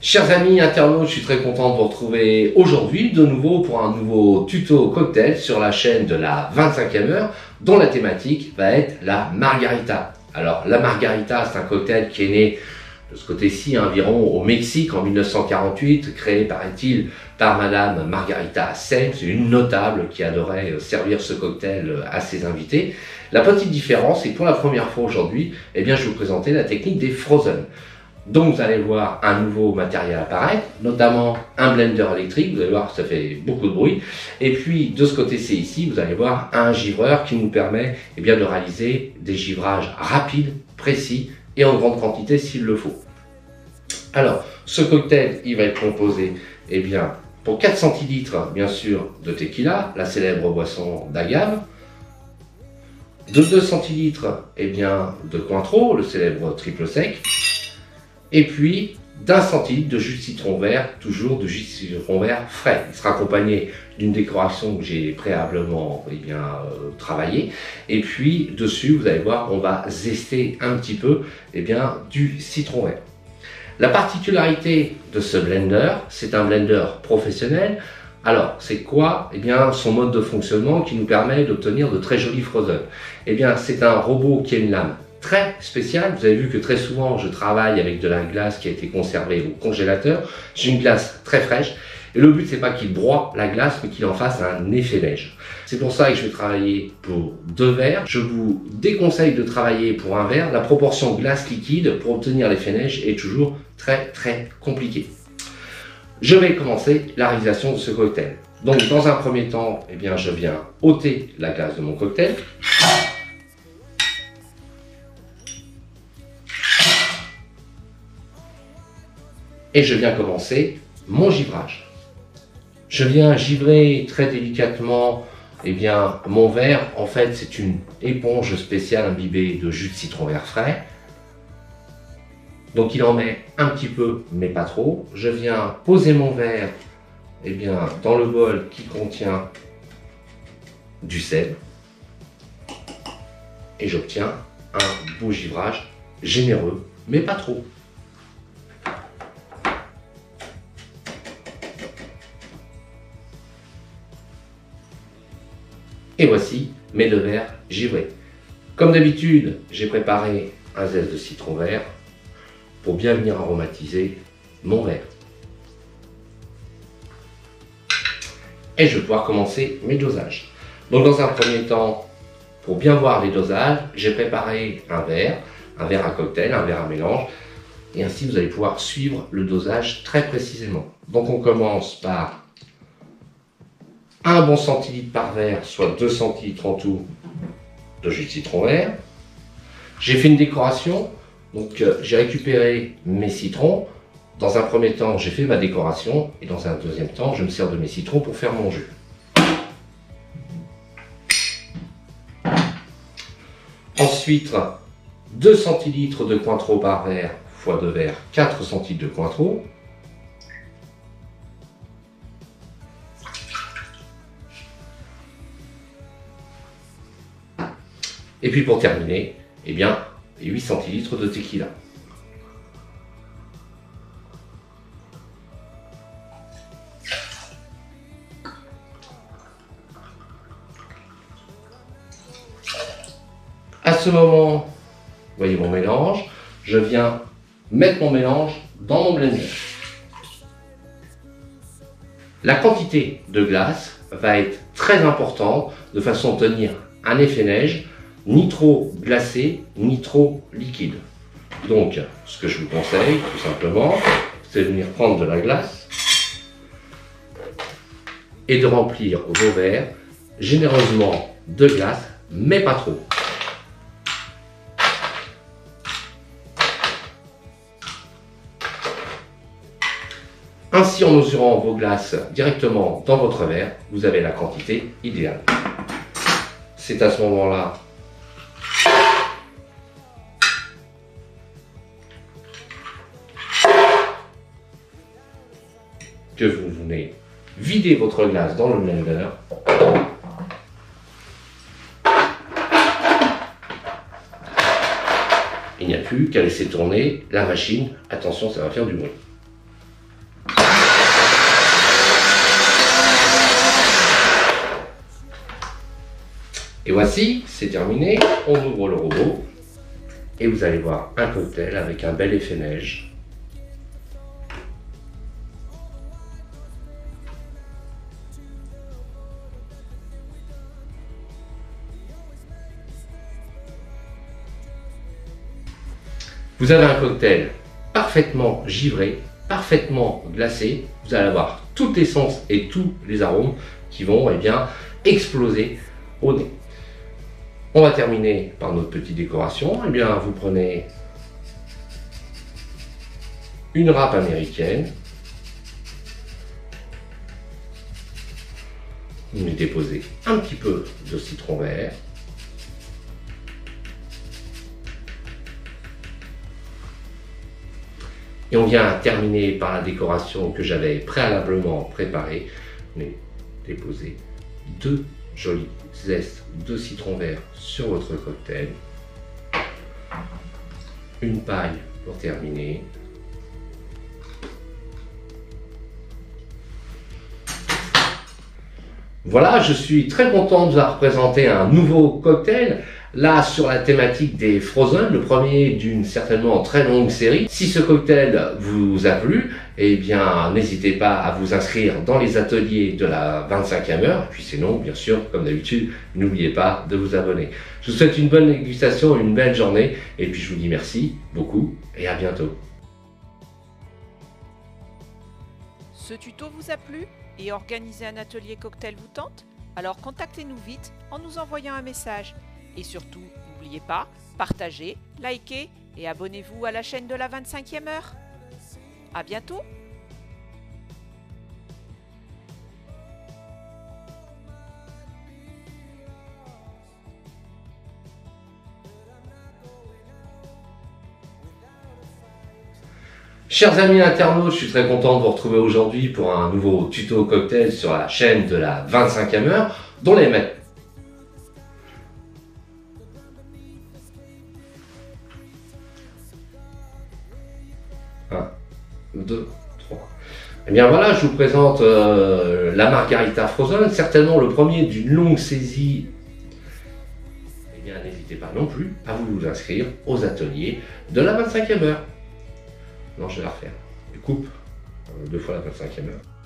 Chers amis internautes, je suis très content de vous retrouver aujourd'hui de nouveau pour un nouveau tuto cocktail sur la chaîne de la 25e heure dont la thématique va être la margarita. Alors la margarita, c'est un cocktail qui est né de ce côté-ci environ au Mexique en 1948, créé paraît-il par Madame Margarita Hassel, c'est une notable qui adorait servir ce cocktail à ses invités. La petite différence, c'est que pour la première fois aujourd'hui, je vais vous présenter la technique des frozen. Donc vous allez voir un nouveau matériel apparaître, notamment un blender électrique, vous allez voir que ça fait beaucoup de bruit. Et puis de ce côté-ci ici, vous allez voir un givreur qui nous permet de réaliser des givrages rapides, précis et en grande quantité s'il le faut. Alors ce cocktail, il va être composé pour 4 centilitres bien sûr de tequila, la célèbre boisson d'agave, de 2 centilitres de Cointreau, le célèbre triple sec, et puis d'1 centilitre de jus de citron vert, toujours de jus de citron vert frais. Il sera accompagné d'une décoration que j'ai préalablement travaillée. Et puis dessus, vous allez voir, on va zester un petit peu du citron vert. La particularité de ce blender, c'est un blender professionnel. Alors, c'est quoi? Son mode de fonctionnement qui nous permet d'obtenir de très jolis frozen. C'est un robot qui a une lame très spécial. Vous avez vu que très souvent je travaille avec de la glace qui a été conservée au congélateur. J'ai une glace très fraîche et le but c'est pas qu'il broie la glace mais qu'il en fasse un effet neige. C'est pour ça que je vais travailler pour 2 verres. Je vous déconseille de travailler pour un verre. La proportion glace liquide pour obtenir l'effet neige est toujours très compliquée. Je vais commencer la réalisation de ce cocktail. Donc dans un premier temps, je viens ôter la glace de mon cocktail. Et je viens commencer mon givrage. Je viens givrer très délicatement mon verre. En fait, c'est une éponge spéciale imbibée de jus de citron vert frais. Donc il en met un petit peu, mais pas trop. Je viens poser mon verre dans le bol qui contient du sel. Et j'obtiens un beau givrage généreux, mais pas trop. Et voici mes 2 verres givrés. Comme d'habitude, j'ai préparé un zeste de citron vert pour bien venir aromatiser mon verre. Et je vais pouvoir commencer mes dosages. Donc dans un premier temps, pour bien voir les dosages, j'ai préparé un verre à cocktail, un verre à mélange. Et ainsi, vous allez pouvoir suivre le dosage très précisément. Donc on commence par 1 bon centilitre par verre, soit 2 centilitres en tout de jus de citron vert. J'ai fait une décoration, donc j'ai récupéré mes citrons. Dans un premier temps, j'ai fait ma décoration et dans un deuxième temps, je me sers de mes citrons pour faire mon jus. Ensuite, 2 centilitres de Cointreau par verre, fois 2 verres, 4 centilitres de Cointreau. Et puis pour terminer, 8 centilitres de tequila. À ce moment, vous voyez mon mélange, je viens mettre mon mélange dans mon blender. La quantité de glace va être très importante de façon à obtenir un effet neige, ni trop glacé, ni trop liquide. Donc, ce que je vous conseille, tout simplement, c'est de venir prendre de la glace et de remplir vos verres généreusement de glace, mais pas trop. Ainsi, en mesurant vos glaces directement dans votre verre, vous avez la quantité idéale. C'est à ce moment-là que vous venez vider votre glace dans le blender. Il n'y a plus qu'à laisser tourner la machine. Attention, ça va faire du bruit. Et voici, c'est terminé, on ouvre le robot et vous allez voir un cocktail avec un bel effet neige. Vous avez un cocktail parfaitement givré, parfaitement glacé. Vous allez avoir toute l'essence et tous les arômes qui vont exploser au nez. On va terminer par notre petite décoration. Vous prenez une râpe américaine. Vous y déposez un petit peu de citron vert. Et on vient terminer par la décoration que j'avais préalablement préparée. On est déposé 2 jolies zestes de citron vert sur votre cocktail. Une paille pour terminer. Voilà, je suis très content de vous avoir présenté un nouveau cocktail. Là, sur la thématique des Frozen, le premier d'une certainement très longue série. Si ce cocktail vous a plu, n'hésitez pas à vous inscrire dans les ateliers de la 25e heure. Et puis sinon, bien sûr, comme d'habitude, n'oubliez pas de vous abonner. Je vous souhaite une bonne dégustation, une belle journée. Et puis je vous dis merci beaucoup et à bientôt. Ce tuto vous a plu et organiser un atelier cocktail vous tente? Alors contactez-nous vite en nous envoyant un message. Et surtout, n'oubliez pas, partagez, likez et abonnez-vous à la chaîne de la 25e heure. À bientôt! Chers amis internautes, je suis très content de vous retrouver aujourd'hui pour un nouveau tuto cocktail sur la chaîne de la 25e heure, dont les maîtres. 1, 2, 3. Voilà, je vous présente la Margarita Frozen, certainement le premier d'une longue saisie. N'hésitez pas non plus à vous inscrire aux ateliers de la 25e heure. Non, je vais la refaire. Je coupe 2 fois la 25e heure.